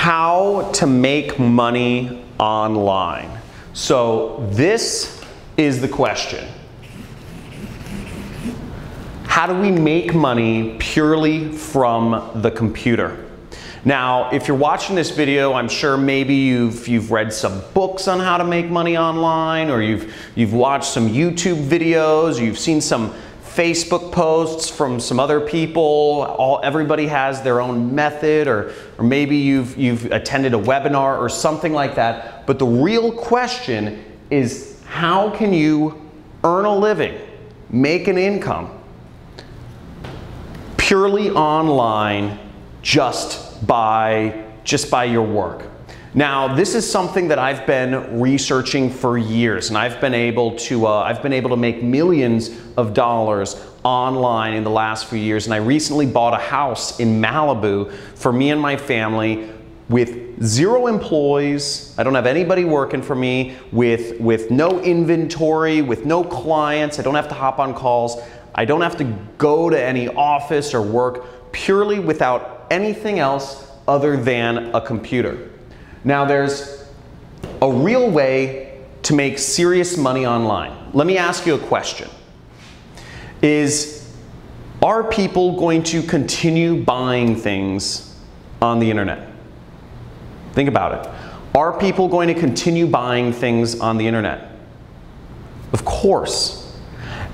how to make money online. So this is the question. How do we make money purely from the computer? Now, if you're watching this video, I'm sure maybe you've read some books on how to make money online, or you've watched some YouTube videos, you've seen some Facebook posts from some other people. Everybody has their own method, or maybe you've attended a webinar or something like that. But the real question is, how can you earn a living, make an income purely online just by your work? Now, this is something that I've been researching for years, and I've been able to make millions of dollars online in the last few years. And I recently bought a house in Malibu for me and my family with 0 employees. I don't have anybody working for me, with no inventory, with no clients. I don't have to hop on calls. I don't have to go to any office or work, purely without anything else other than a computer. Now, there's a real way to make serious money online. Let me ask you a question. Are people going to continue buying things on the internet? Think about it. Are people going to continue buying things on the internet? Of course.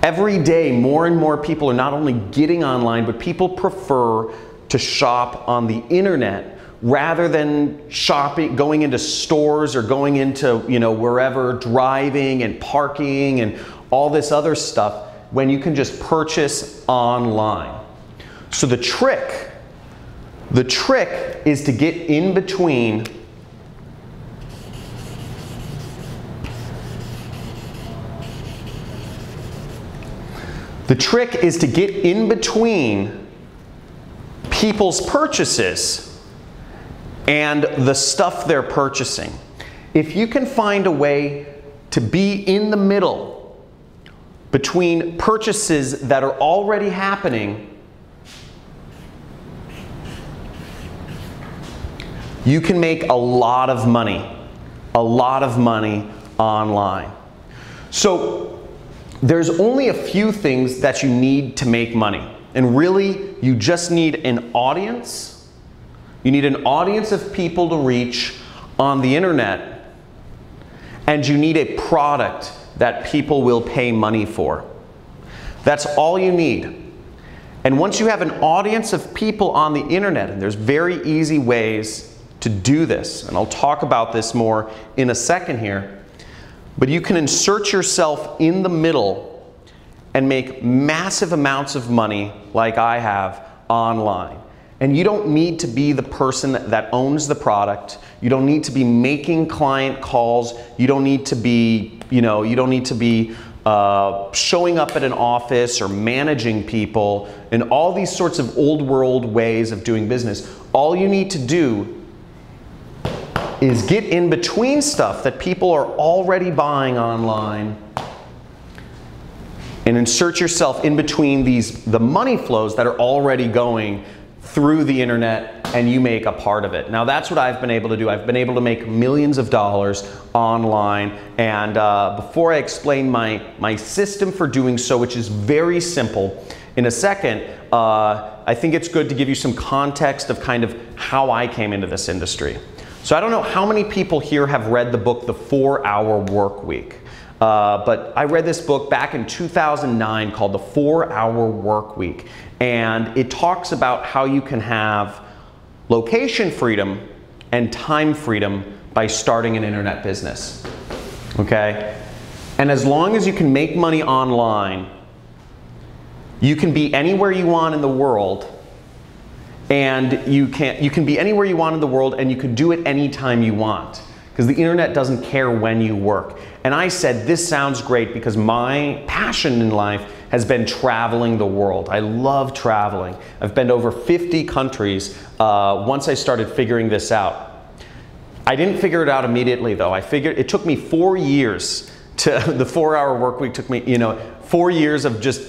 Every day, more and more people are not only getting online, but people prefer to shop on the internet rather than going into stores or going into, wherever, driving and parking and all this other stuff, when you can just purchase online. So the trick is to get in between people's purchases and the stuff they're purchasing. If you can find a way to be in the middle between purchases that are already happening, you can make a lot of money online. So there's only a few things that you need to make money. And really, you just need an audience. You need an audience of people to reach on the internet, and you need a product that people will pay money for. That's all you need. And once you have an audience of people on the internet, and there's very easy ways to do this, and I'll talk about this more in a second here, but you can insert yourself in the middle and make massive amounts of money like I have online. And you don't need to be the person that owns the product. You don't need to be making client calls. You don't need to be, showing up at an office or managing people and all these sorts of old world ways of doing business. All you need to do is get in between stuff that people are already buying online and insert yourself in between the money flows that are already going through the internet, and you make a part of it. Now, that's what I've been able to do. I've been able to make millions of dollars online, and before I explain my system for doing so, which is very simple, in a second, I think it's good to give you some context of kind of how I came into this industry. So I don't know how many people here have read the book, The 4-Hour Workweek. But I read this book back in 2009 called The 4-Hour Workweek, and it talks about how you can have location freedom and time freedom by starting an internet business, okay? And as long as you can make money online, you can be anywhere you want in the world, and you can be anywhere you want in the world, and you can do it anytime you want, because the internet doesn't care when you work. And I said, this sounds great, because my passion in life has been traveling the world. I love traveling. I've been to over 50 countries once I started figuring this out. I didn't figure it out immediately, though. It took me 4 years the 4-Hour Workweek took me, 4 years of just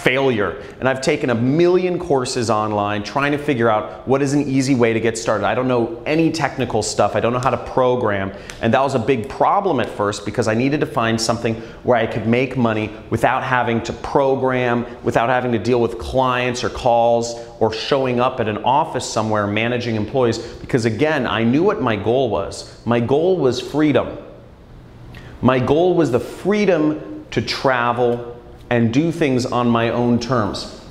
failure. And I've taken a million courses online trying to figure out what is an easy way to get started. I don't know any technical stuff. I don't know how to program. And that was a big problem at first because I needed to find something where I could make money without having to program, without having to deal with clients or calls or showing up at an office somewhere managing employees. Because again, I knew what my goal was. My goal was freedom. My goal was the freedom to travel and do things on my own terms.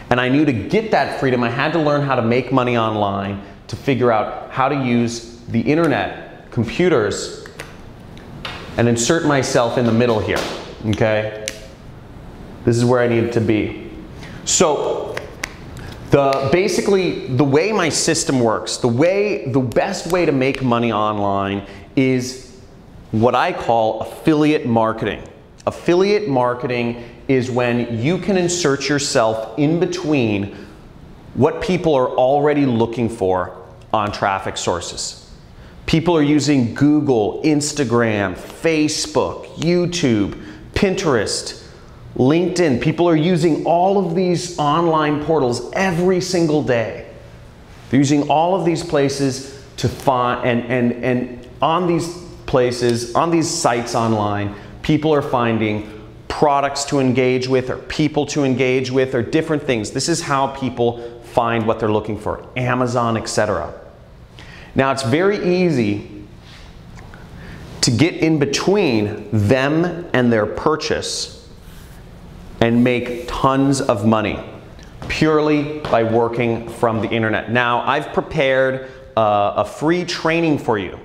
And I knew to get that freedom, I had to learn how to make money online, to figure out how to use the internet, computers, and insert myself in the middle here, okay? This is where I needed to be. So, basically, the way my system works, the best way to make money online is what I call affiliate marketing. Affiliate marketing is when you can insert yourself in between what people are already looking for on traffic sources. People are using Google, Instagram, Facebook, YouTube, Pinterest, LinkedIn. People are using all of these online portals every single day. They're using all of these places to find, and on these places, on these sites online, people are finding products to engage with or people to engage with or different things. This is how people find what they're looking for, Amazon, etc. Now it's very easy to get in between them and their purchase and make tons of money purely by working from the internet. Now I've prepared a free training for you.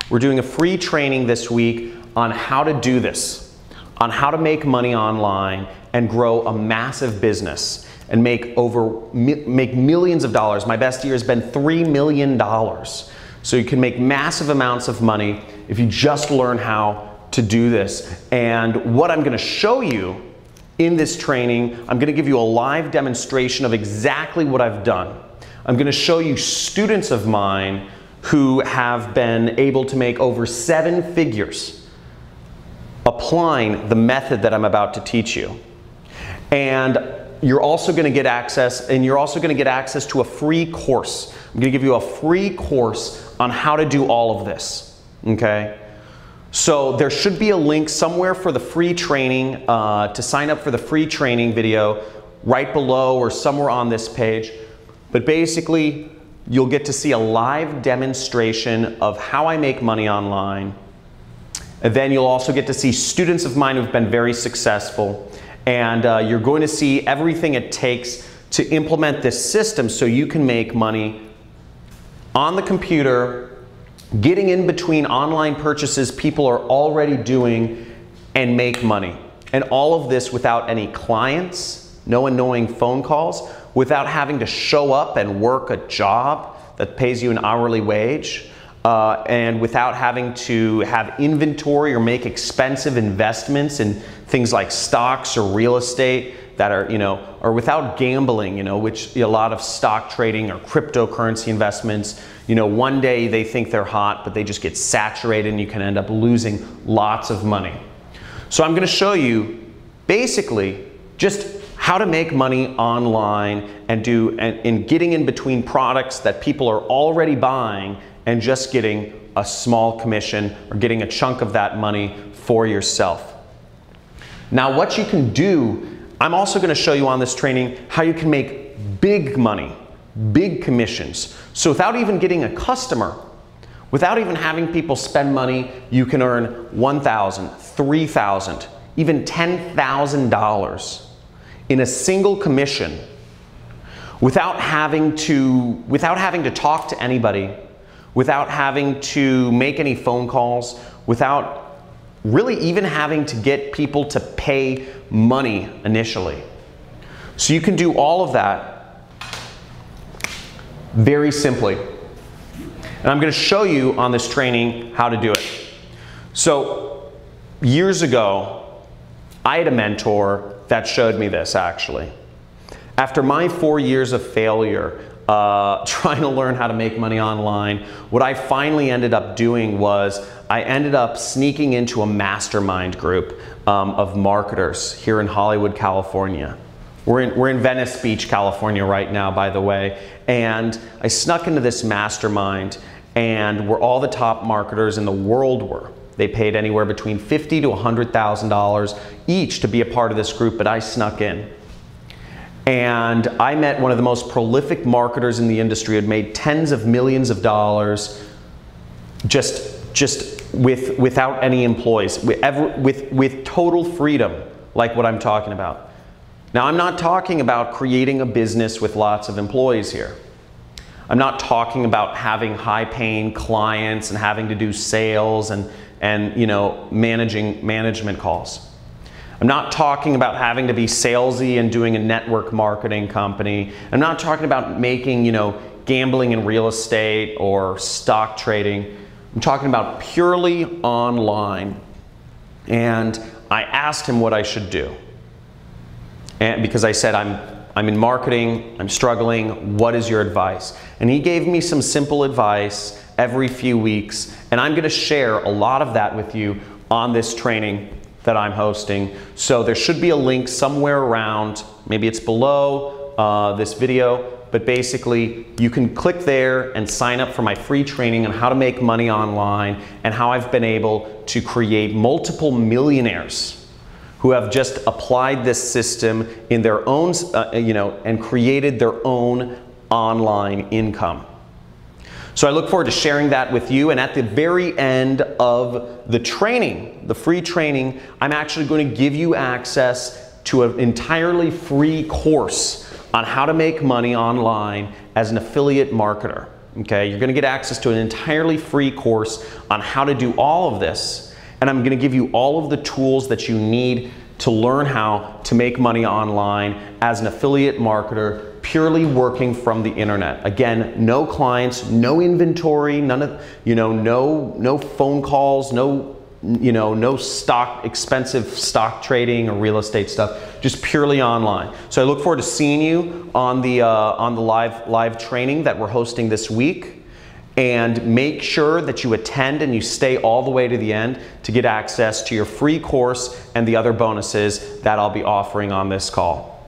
We're doing a free training this week on how to do this, on how to make money online and grow a massive business and make millions of dollars. My best year has been $3 million. So you can make massive amounts of money if you just learn how to do this. And what I'm going to show you in this training, I'm going to give you a live demonstration of exactly what I've done. I'm going to show you students of mine who have been able to make over 7 figures applying the method that I'm about to teach you. And you're also going to get access, to a free course. I'm going to give you a free course on how to do all of this, okay? So there should be a link somewhere for the free training, to sign up for the free training video right below or somewhere on this page. But basically, you'll get to see a live demonstration of how I make money online. And then you'll also get to see students of mine who've been very successful. And you're going to see everything it takes to implement this system so you can make money on the computer, getting in between online purchases people are already doing and make money. And all of this without any clients, no annoying phone calls, without having to show up and work a job that pays you an hourly wage. And without having to have inventory or make expensive investments in things like stocks or real estate that are, or without gambling, which a lot of stock trading or cryptocurrency investments, one day they think they're hot, but they just get saturated and you can end up losing lots of money. So I'm going to show you basically just how to make money online and getting in between products that people are already buying and just getting a small commission or getting a chunk of that money for yourself. Now what you can do, I'm also going to show you on this training how you can make big money, big commissions. So without even getting a customer, without even having people spend money, you can earn $1,000, $3,000, even $10,000 in a single commission without having to talk to anybody, without having to make any phone calls, without really even having to get people to pay money initially. So you can do all of that very simply. And I'm going to show you on this training how to do it. So years ago, I had a mentor that showed me this actually. After my 4 years of failure, trying to learn how to make money online. What I finally ended up doing was I ended up sneaking into a mastermind group of marketers here in Hollywood, California. We're in Venice Beach, California right now, by the way. And I snuck into this mastermind, and where all the top marketers in the world were. They paid anywhere between $50,000 to $100,000 each to be a part of this group, but I snuck in. And I met one of the most prolific marketers in the industry, had made tens of millions of dollars without any employees, with total freedom, like what I'm talking about. Now, I'm not talking about creating a business with lots of employees here. I'm not talking about having high-paying clients and having to do sales and you know, management calls. I'm not talking about having to be salesy and doing a network marketing company. I'm not talking about making, you know, gambling in real estate or stock trading. I'm talking about purely online. And I asked him what I should do. And because I said, I'm in marketing, I'm struggling, what is your advice? And he gave me some simple advice every few weeks, and I'm gonna share a lot of that with you on this training that I'm hosting. So there should be a link somewhere around, maybe it's below this video, but basically you can click there and sign up for my free training on how to make money online and how I've been able to create multiple millionaires who have just applied this system in their own, you know, and created their own online income. So I look forward to sharing that with you, and at the very end of the training, the free training, I'm actually going to give you access to an entirely free course on how to make money online as an affiliate marketer. Okay, you're going to get access to an entirely free course on how to do all of this. And I'm going to give you all of the tools that you need to learn how to make money online as an affiliate marketer, purely working from the internet. Again, no clients, no inventory, none of, you know, no phone calls, no, you know, no expensive stock trading or real estate stuff, just purely online. So I look forward to seeing you on the live training that we're hosting this week. And make sure that you attend and you stay all the way to the end to get access to your free course and the other bonuses that I'll be offering on this call.